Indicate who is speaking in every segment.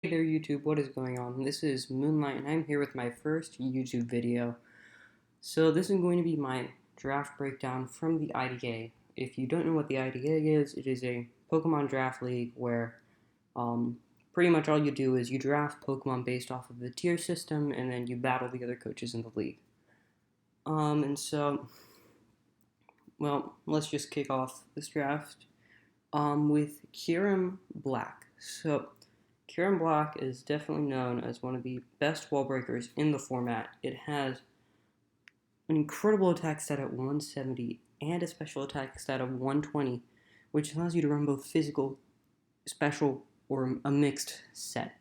Speaker 1: Hey there YouTube, what is going on? This is Moonlight and I'm here with my first YouTube video. So this is going to be my draft breakdown from the IDA. If you don't know what the IDA is, it is a Pokemon draft league where pretty much all you do is you draft Pokemon based off of the tier system and then you battle the other coaches in the league. Well, let's just kick off this draft with Kyurem Black. So Kyurem Black is definitely known as one of the best wall breakers in the format. It has an incredible attack stat at 170 and a special attack stat of 120, which allows you to run both physical, special, or a mixed set.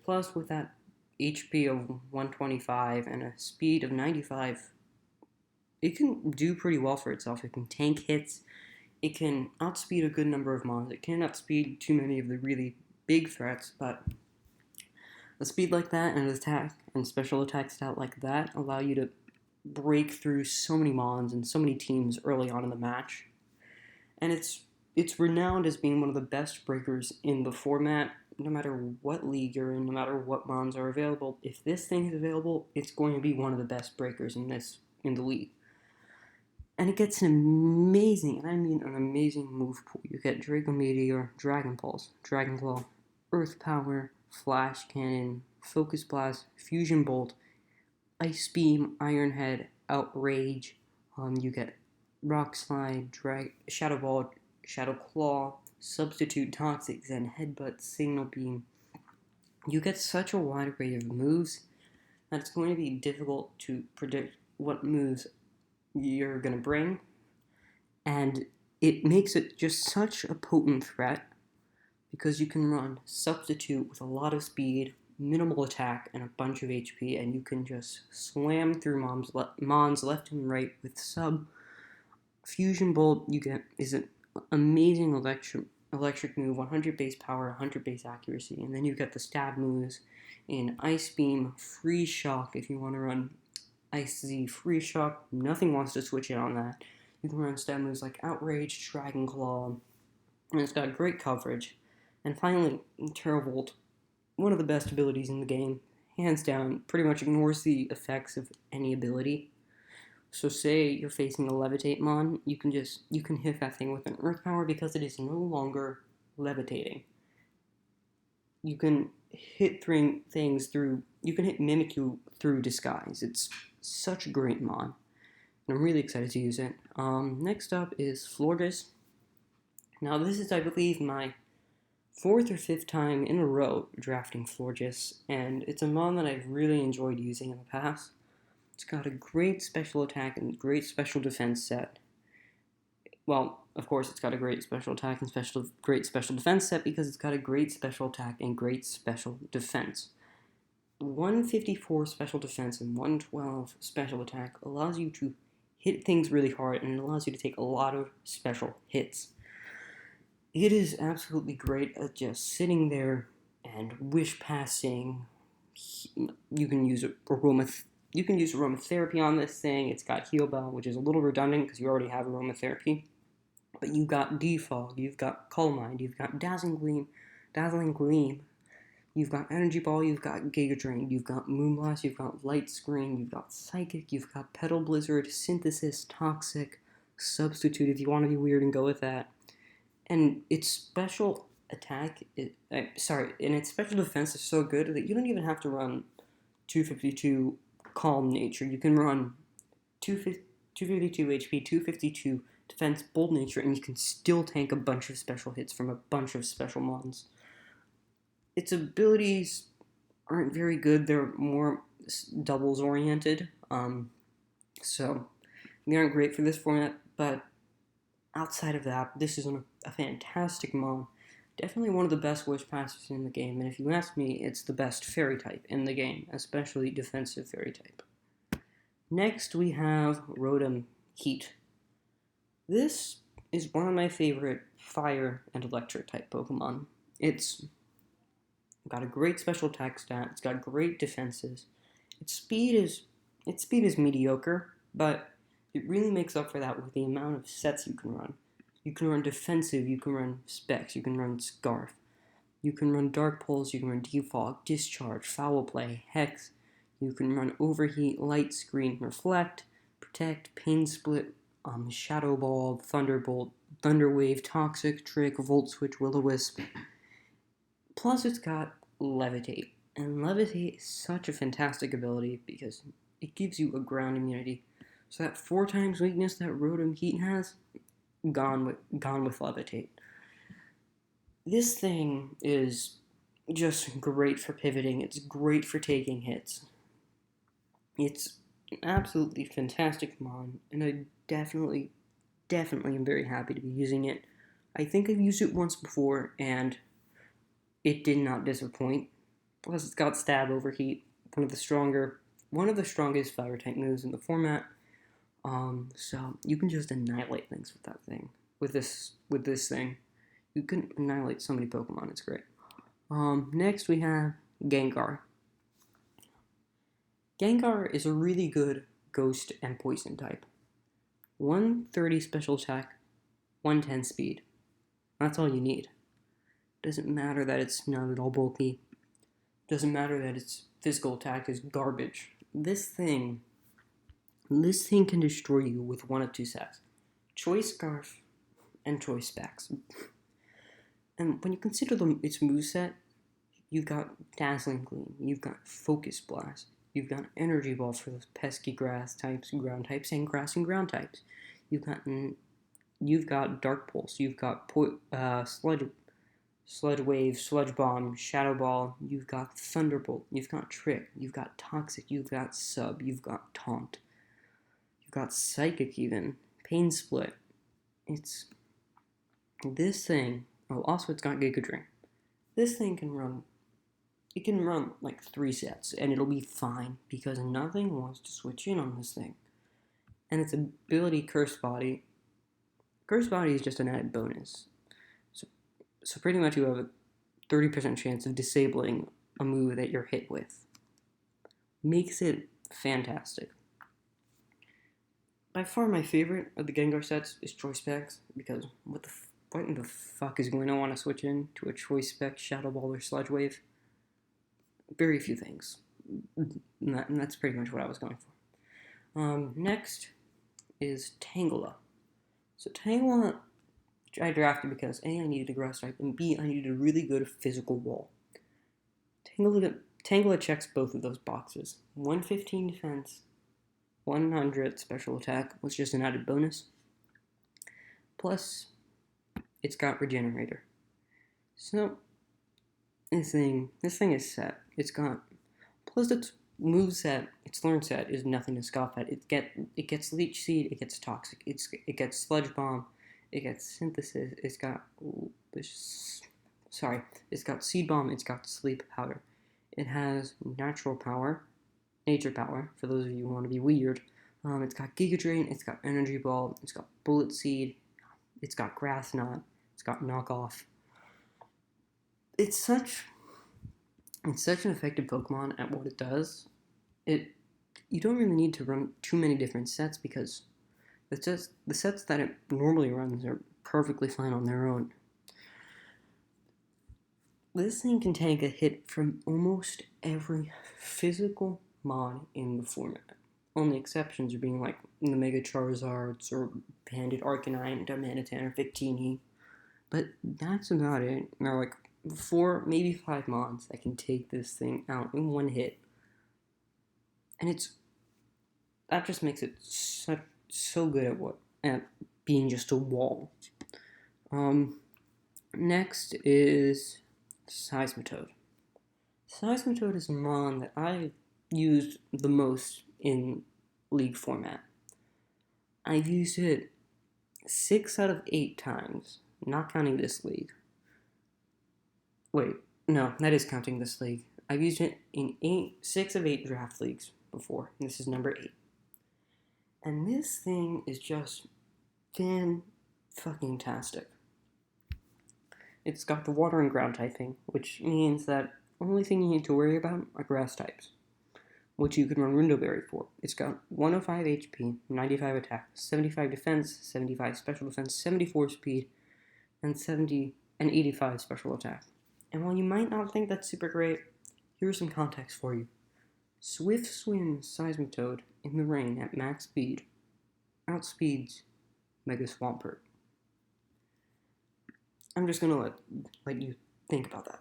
Speaker 1: Plus, with that HP of 125 and a speed of 95, it can do pretty well for itself. It can tank hits, it can outspeed a good number of mons, it can outspeed too many of the really big threats, but a speed like that and an attack and special attack stat like that allow you to break through so many mons and so many teams early on in the match. And it's renowned as being one of the best breakers in the format, no matter what league you're in, no matter what mons are available. If this thing is available, it's going to be one of the best breakers in the league. And it gets an amazing, and I mean an amazing move pool. You get Draco Meteor, Dragon Pulse, Dragon Claw, Earth Power, Flash Cannon, Focus Blast, Fusion Bolt, Ice Beam, Iron Head, Outrage. You get Rock Slide, Shadow Ball, Shadow Claw, Substitute Toxic, Zen Headbutt, Signal Beam. You get such a wide array of moves that it's going to be difficult to predict what moves you're going to bring, and it makes it just such a potent threat because you can run Substitute with a lot of speed, minimal attack, and a bunch of HP, and you can just slam through mons left and right with Sub. Fusion Bolt you get is an amazing electric move, 100 base power, 100 base accuracy, and then you get the stab moves in Ice Beam, Freeze Shock if you want to run Ice Z, Freeze Shock, nothing wants to switch in on that. You can run stab moves like Outrage, Dragon Claw, and it's got great coverage. And finally, Terravolt, one of the best abilities in the game, hands down, pretty much ignores the effects of any ability. So say you're facing a Levitate Mon, you can hit that thing with an Earth Power because it is no longer levitating. You can hit things through, you can hit Mimikyu through Disguise. It's such a great mon, and I'm really excited to use it. Next up is Florges. Now this is, I believe, my 4th or 5th time in a row drafting Florges, and it's a mon that I've really enjoyed using in the past. It's got a great special attack and great special defense set. Well, of course, it's got a great special attack and great special defense set because it's got a great special attack and great special defense. 154 special defense and 112 special attack allows you to hit things really hard, and it allows you to take a lot of special hits. It is absolutely great at just sitting there and wish passing. You can use aromatherapy on this thing. It's got Heal Bell, which is a little redundant because you already have aromatherapy. But you've got Defog, you've got Calm Mind, you've got Dazzling Gleam, you've got Energy Ball, you've got Giga Drain, you've got Moonblast, you've got Light Screen, you've got Psychic, you've got Petal Blizzard, Synthesis, Toxic, Substitute if you want to be weird and go with that. And its special attack, and its special defense is so good that you don't even have to run 252 Calm Nature. You can run 252 HP, 252 Defense, Bold Nature, and you can still tank a bunch of special hits from a bunch of special mons. Its abilities aren't very good. They're more doubles oriented, so they aren't great for this format, but outside of that, this is a fantastic mon. Definitely one of the best Wish Passers in the game, and if you ask me, it's the best Fairy type in the game, especially defensive Fairy type. Next, we have Rotom Heat. This is one of my favorite Fire and Electric type Pokemon. It's got a great special attack stat, it's got great defenses. Its speed is mediocre, but it really makes up for that with the amount of sets you can run. You can run defensive, you can run specs, you can run Scarf. You can run Dark Pulse, you can run Defog, Discharge, Foul Play, Hex. You can run Overheat, Light Screen, Reflect, Protect, Pain Split, Shadow Ball, Thunderbolt, Thunderwave, Toxic, Trick, Volt Switch, Will-O-Wisp. Plus it's got Levitate. And Levitate is such a fantastic ability because it gives you a ground immunity. So that 4 times weakness that Rotom Heat has, gone with Levitate. This thing is just great for pivoting. It's great for taking hits. It's an absolutely fantastic mon, and I definitely am very happy to be using it. I think I've used it once before, and it did not disappoint. Plus, it's got Stab Overheat, one of the strongest fire type moves in the format. So you can just annihilate things with that thing. With this thing, you can annihilate so many Pokemon. It's great. Next we have Gengar. Gengar is a really good Ghost and Poison type. 130 special attack, 110 speed. That's all you need. Doesn't matter that it's not at all bulky. Doesn't matter that its physical attack is garbage. This thing can destroy you with one of 2 sets. Choice Scarf and Choice Specs. And when you consider its moveset, you've got Dazzling Gleam, you've got Focus Blast, you've got Energy Ball for those pesky grass types, ground types, and grass and ground types. You've got Dark Pulse, you've got Sludge Wave, Sludge Bomb, Shadow Ball, you've got Thunderbolt, you've got Trick, you've got Toxic, you've got Sub, you've got Taunt, you've got Psychic even, Pain Split. It's this thing. Oh, also it's got Giga Drain. This thing can run like 3 sets, and it'll be fine, because nothing wants to switch in on this thing. And its ability, Curse Body is just an added bonus. So pretty much you have a 30% chance of disabling a move that you're hit with. Makes it fantastic. By far my favorite of the Gengar sets is Choice Specs, because what in the fuck is going to want to switch in to a Choice Spec, Shadow Ball, or Sludge Wave? Very few things. And that's pretty much what I was going for. Next is Tangela. So Tangela, I drafted because A, I needed a grass type, and B, I needed a really good physical wall. Tangela checks both of those boxes. 115 defense, 100 special attack was just an added bonus. Plus, it's got Regenerator. So, this thing is set. It's got, plus its move set, its learn set is nothing to scoff at. It gets Leech Seed, it gets Toxic, it gets Sludge Bomb, it gets Synthesis, it's got Seed Bomb, it's got Sleep Powder. It has Nature Power, for those of you who want to be weird. It's got Giga Drain, it's got Energy Ball, it's got Bullet Seed, it's got Grass Knot, it's got Knock Off. It's such an effective Pokemon at what it does. You don't really need to run too many different sets, because the sets that it normally runs are perfectly fine on their own. This thing can take a hit from almost every physical mod in the format. Only exceptions are being like the Mega Charizards or Banded Arcanine, Darmanitan, or Victini. But that's about it. There are like 4, maybe 5 mods that can take this thing out in one hit. And that just makes it so good at being just a wall. Next is Seismitoad. Seismitoad is a mon that I've used the most in League format. I've used it 6 out of 8 times, not counting this league. Wait, no, that is counting this league. I've used it in 6 of 8 draft leagues before, and this is number 8. And this thing is just fan-fucking-tastic. It's got the water and ground typing, which means that the only thing you need to worry about are grass types, which you can run Rundo Berry for. It's got 105 HP, 95 attack, 75 defense, 75 special defense, 74 speed, and 85 special attack. And while you might not think that's super great, here's some context for you. Swift Swim Seismitoad in the rain at max speed outspeeds Mega Swampert. I'm just gonna let you think about that.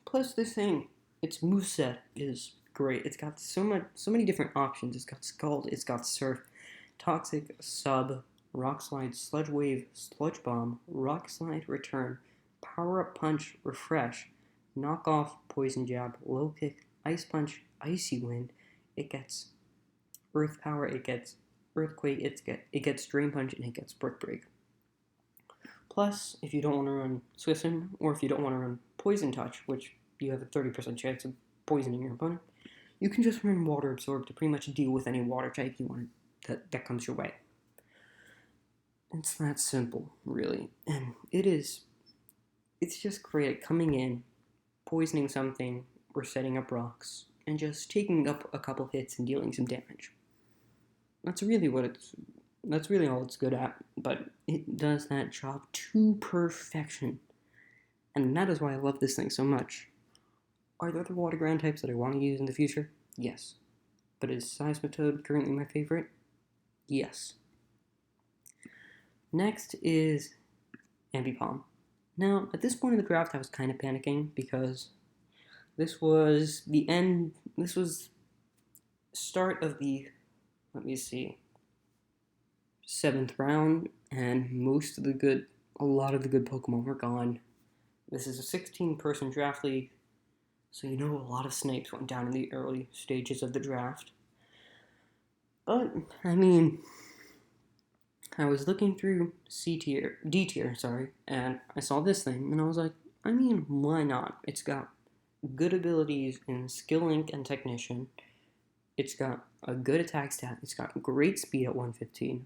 Speaker 1: Plus, this thing, its moveset is great. It's got so many different options. It's got Scald, it's got Surf, Toxic, Sub, Rock Slide, Sludge Wave, Sludge Bomb, Rock Slide, Return, Power Up Punch, Refresh, Knock Off, Poison Jab, Low Kick, Ice Punch, Icy Wind. It gets Earth Power, it gets Earthquake, it gets Drain Punch, and it gets Brick Break. Plus, if you don't want to run Swift Swim, or if you don't want to run Poison Touch, which you have a 30% chance of poisoning your opponent, you can just run Water Absorb to pretty much deal with any water type you want that comes your way. It's that simple, really. And it's just great at coming in, poisoning something, or setting up rocks, and just taking up a couple hits and dealing some damage. That's really all it's good at, but it does that job to perfection. And that is why I love this thing so much. Are there other water ground types that I want to use in the future? Yes. But is Seismitoad currently my favorite? Yes. Next is Ambipom. Now, at this point in the draft, I was kind of panicking because this was start of the, 7th round, and a lot of the good Pokemon were gone. This is a 16-person draft league, so a lot of snipes went down in the early stages of the draft. But, I was looking through D tier, and I saw this thing, and I was like, why not? It's got good abilities in Skill Link and Technician. It's got a good attack stat. It's got great speed at 115.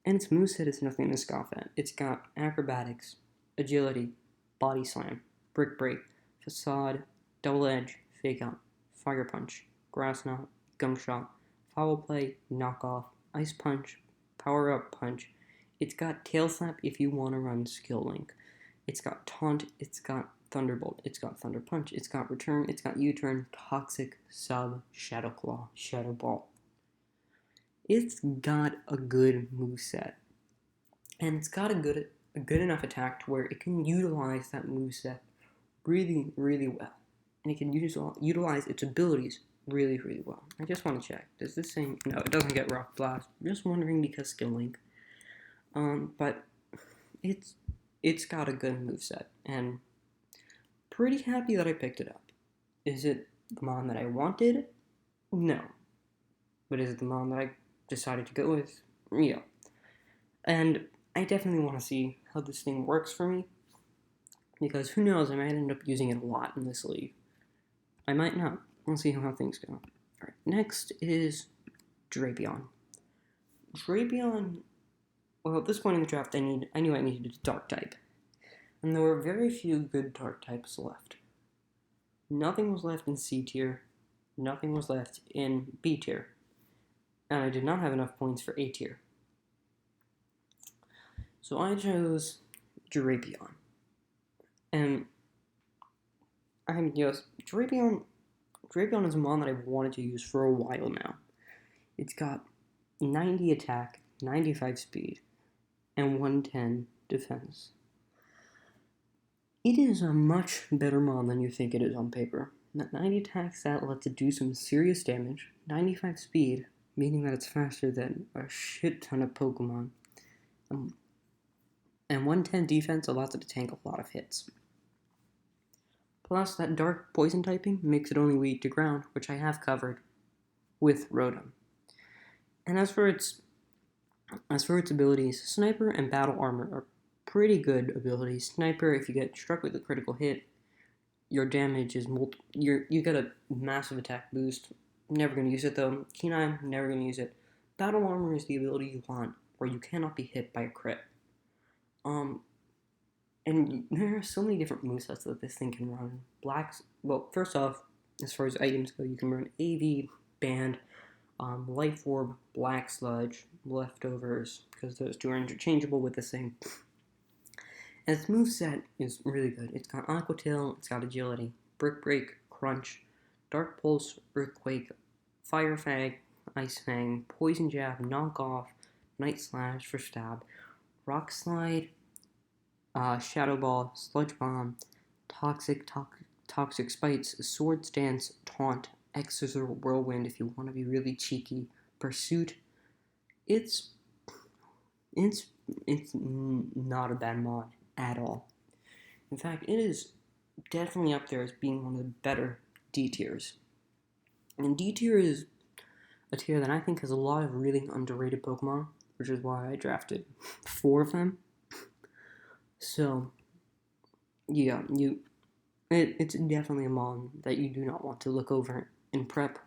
Speaker 1: And its moveset is nothing to scoff at. It's got Acrobatics, Agility, Body Slam, Brick Break, Facade, Double Edge, Fake Out, Fire Punch, Grass Knot, Gunk Shot, Foul Play, Knock Off, Ice Punch, Power Up Punch. It's got Tail Slap if you want to run Skill Link. It's got Taunt, it's got Thunderbolt, it's got Thunder Punch, it's got Return, it's got U-Turn, Toxic, Sub, Shadow Claw, Shadow Ball. It's got a good moveset. And it's got a good enough attack to where it can utilize that moveset really, really well. And it can utilize its abilities really, really well. I just want to check. Does this thing... No, it doesn't get Rock Blast. I'm just wondering because Skill Link. But it's got a good moveset. And pretty happy that I picked it up. Is it the Mon that I wanted? No. But is it the Mon that I decided to go with? Yeah. And I definitely want to see how this thing works for me. Because who knows, I might end up using it a lot in this league. I might not. We'll see how things go. Alright, next is Rapion. Rapion, well, at this point in the draft, I knew I needed a Dark type. And there were very few good Dark types left. Nothing was left in C tier. Nothing was left in B tier. And I did not have enough points for A tier. So I chose Rapion. And Rapion is a Mon that I've wanted to use for a while now. It's got 90 attack, 95 speed, and 110 defense. It is a much better Mon than you think it is on paper. That 90 attack stat lets it do some serious damage, 95 speed, meaning that it's faster than a shit ton of Pokemon. And 110 defense allows it to tank a lot of hits. Plus, that dark poison typing makes it only weak to ground, which I have covered with Rotom. And as for its abilities, Sniper and Battle Armor are pretty good abilities. Sniper, if you get struck with a critical hit, your damage is you get a massive attack boost. Never going to use it though. Keen-Eye, never going to use it. Battle Armor is the ability you want where you cannot be hit by a crit. And there are so many different movesets that this thing can run. First off, as far as items go, you can run AV, Band, Life Orb, Black Sludge, Leftovers, because those two are interchangeable with this thing. And its moveset is really good. It's got Aqua Tail, it's got Agility, Brick Break, Crunch, Dark Pulse, Earthquake, Fire Fang, Ice Fang, Poison Jab, Knock Off, Night Slash for Stab, Rock Slide, Shadow Ball, Sludge Bomb, Toxic Spites, Sword Stance, Taunt, Exorcism Whirlwind if you want to be really cheeky, Pursuit. It's not a bad mod at all. In fact, it is definitely up there as being one of the better D tiers. And D tier is a tier that I think has a lot of really underrated Pokemon, which is why I drafted 4 of them. So, yeah, it's definitely a mon that you do not want to look over in prep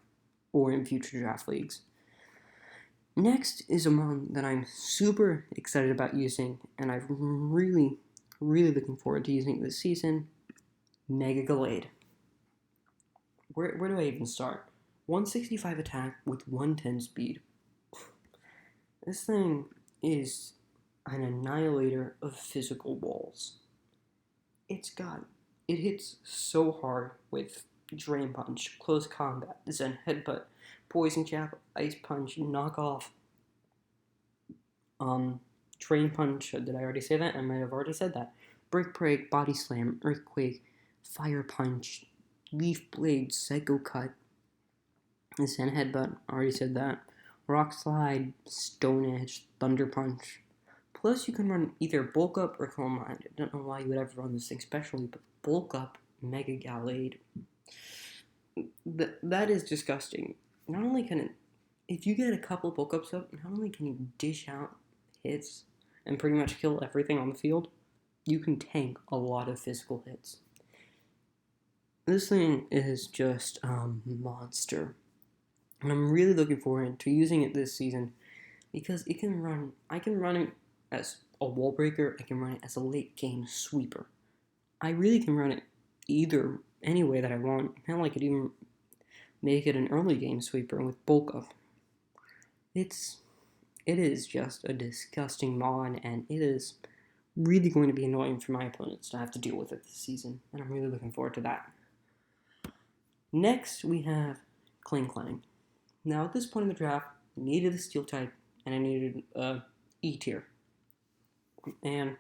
Speaker 1: or in future draft leagues. Next is a mon that I'm super excited about using, and I'm really looking forward to using it this season, Mega Gallade. Where do I even start? 165 attack with 110 speed. This thing is an annihilator of physical walls. It hits so hard with Drain Punch, Close Combat, Zen Headbutt, Poison Jab, Ice Punch, Knock Off, Drain Punch. Did I already say that? I might have already said that. Brick Break, Body Slam, Earthquake, Fire Punch, Leaf Blade, Psycho Cut, Zen Headbutt, already said that. Rock Slide, Stone Edge, Thunder Punch. Plus, you can run either Bulk Up or Calm Mind. I don't know why you would ever run this thing specially, but Bulk Up, Mega Gallade. That is disgusting. Not only can it, if you get a couple Bulk Ups up, not only can you dish out hits and pretty much kill everything on the field, you can tank a lot of physical hits. This thing is just a monster. And I'm really looking forward to using it this season because I can run it as a wall breaker, I can run it as a late game sweeper. I really can run it any way that I want. Hell, I could even make it an early game sweeper with Bulk Up. It is just a disgusting mod, and it is really going to be annoying for my opponents to have to deal with it this season, and I'm really looking forward to that. Next, we have Kling Klang. Now, at this point in the draft, I needed a Steel type, and I needed E tier. And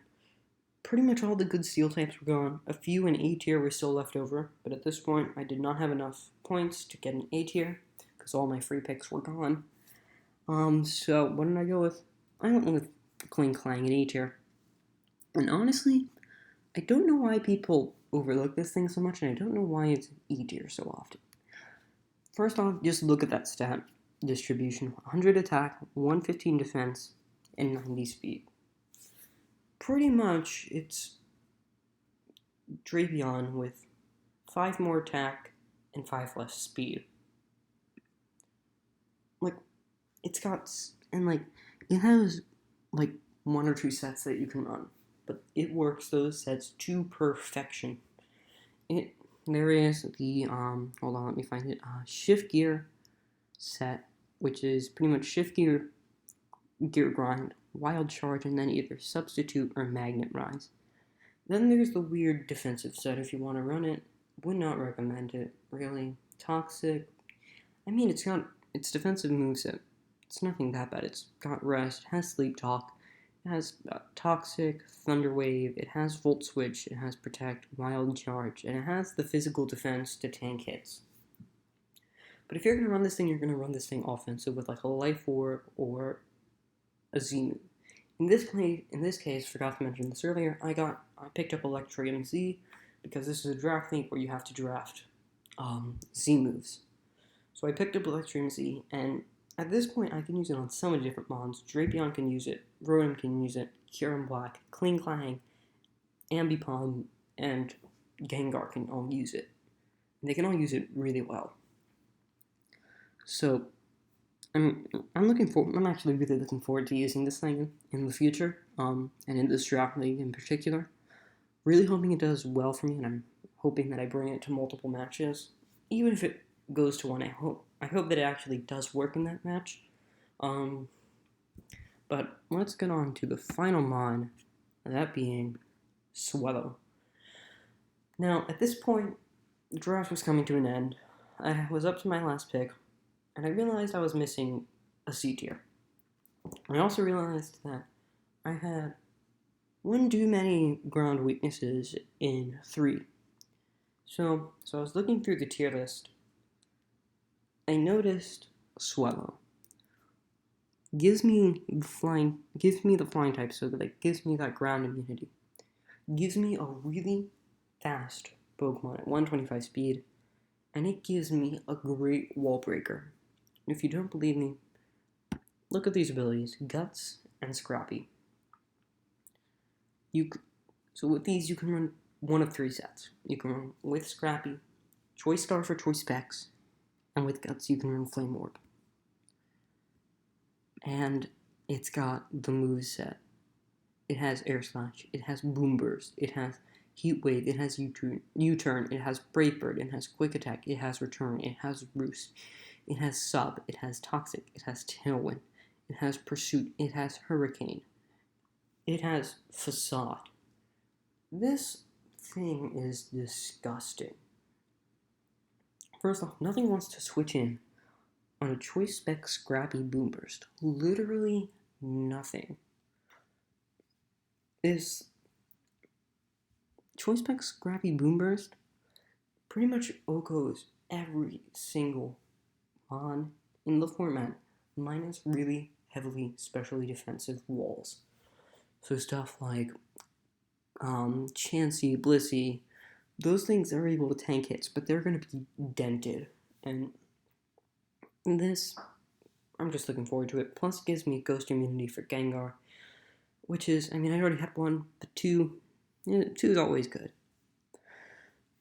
Speaker 1: pretty much all the good Steel types were gone. A few in A tier were still left over, but at this point, I did not have enough points to get an A tier, because all my free picks were gone. So what did I go with? I went with Kling Klang in A tier. And honestly, I don't know why people overlook this thing so much, and I don't know why it's E tier so often. First off, just look at that stat distribution. 100 attack, 115 defense, and 90 speed. Pretty much, it's Rapion with 5 more attack and 5 less speed. It has, 1 or 2 sets that you can run, but it works those sets to perfection. There is the, hold on, let me find it, Shift Gear set, which is pretty much Shift Gear, Gear Grind, Wild Charge, and then either Substitute or Magnet Rise. Then there's the weird defensive set if you want to run it. Would not recommend it, really. Toxic, it's defensive moveset. It's nothing that bad. It's got Rest, it has Sleep Talk, it has Toxic, Thunder Wave, it has Volt Switch, it has Protect, Wild Charge, and it has the physical defense to tank hits. But if you're going to run this thing, you're going to run this thing offensive with a Life Orb or a Z-move. In this case, forgot to mention this earlier, I picked up Electrium Z because this is a draft league where you have to draft Z-moves. So I picked up Electrium Z, and at this point, I can use it on so many different mons. Rapion can use it, Rotom can use it, Kyurem Black, Kling Klang, Ambipom, and Gengar can all use it. And they can all use it really well. So, I'm actually really looking forward to using this thing in the future, and in this draft league in particular. Really hoping it does well for me, and I'm hoping that I bring it to multiple matches. Even if it goes to one, I hope that it actually does work in that match. But let's get on to the final mon, that being Swellow. Now, at this point, the draft was coming to an end. I was up to my last pick, and I realized I was missing a C tier. I also realized that I had one too many ground weaknesses in 3. So I was looking through the tier list. I noticed Swellow. Gives me the flying type, so that it gives me that ground immunity. Gives me a really fast Pokemon at 125 speed, and it gives me a great wall breaker. If you don't believe me, look at these abilities: Guts and Scrappy. So with these, you can run one of 3 sets. You can run with Scrappy, Choice Scarf or Choice Specs, and with Guts, you can run Flame Orb. And it's got the moveset. It has Air Slash, it has Boom Burst, it has Heat Wave, it has U-Turn, it has Brave Bird, it has Quick Attack, it has Return, it has Roost, it has Sub, it has Toxic, it has Tailwind, it has Pursuit, it has Hurricane, it has Facade. This thing is disgusting. First off, nothing wants to switch in on a Choice Spec Scrappy Boom Burst. Literally nothing. This Choice Spec Scrappy Boom Burst pretty much OHKOs every single mon in the format, minus really heavily specially defensive walls. So stuff like Chansey, Blissey, those things are able to tank hits, but they're going to be dented. And this, I'm just looking forward to it. Plus, it gives me Ghost Immunity for Gengar, which is, I already had 1, but 2 is always good.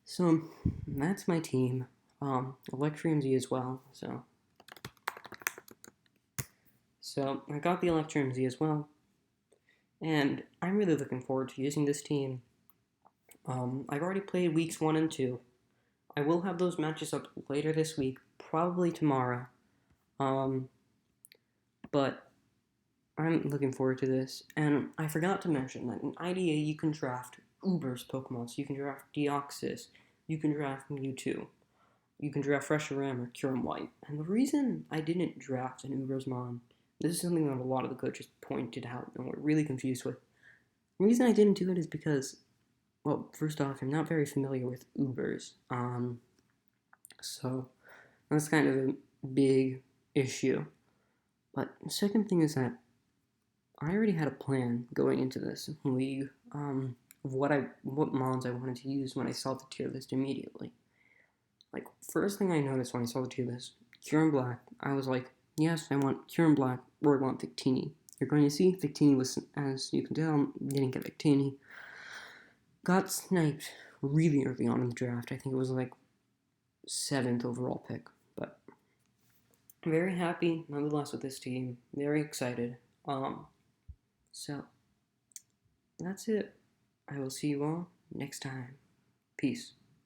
Speaker 1: So, that's my team. Electrium Z as well, so I got the Electrium Z as well, and I'm really looking forward to using this team. I've already played weeks 1 and 2. I will have those matches up later this week, probably tomorrow. But I'm looking forward to this. And I forgot to mention that in IDA you can draft Uber's Pokemon. So you can draft Deoxys, you can draft Mewtwo, you can draft Reshiram or Kyurem White. And the reason I didn't draft an Uber's Mon, this is something that a lot of the coaches pointed out and were really confused with. The reason I didn't do it is because, well, first off, I'm not very familiar with Ubers. So that's kind of a big issue. But the second thing is that I already had a plan going into this league of what mons I wanted to use when I saw the tier list immediately. Like, first thing I noticed when I saw the tier list, Kyurem Black, I was like, yes, I want Kyurem Black, or I want Victini. You're going to see Victini was, as you can tell, didn't get Victini. Got sniped really early on in the draft. I think it was like 7th overall pick. But I'm very happy, nonetheless, with this team. Very excited. So, that's it. I will see you all next time. Peace.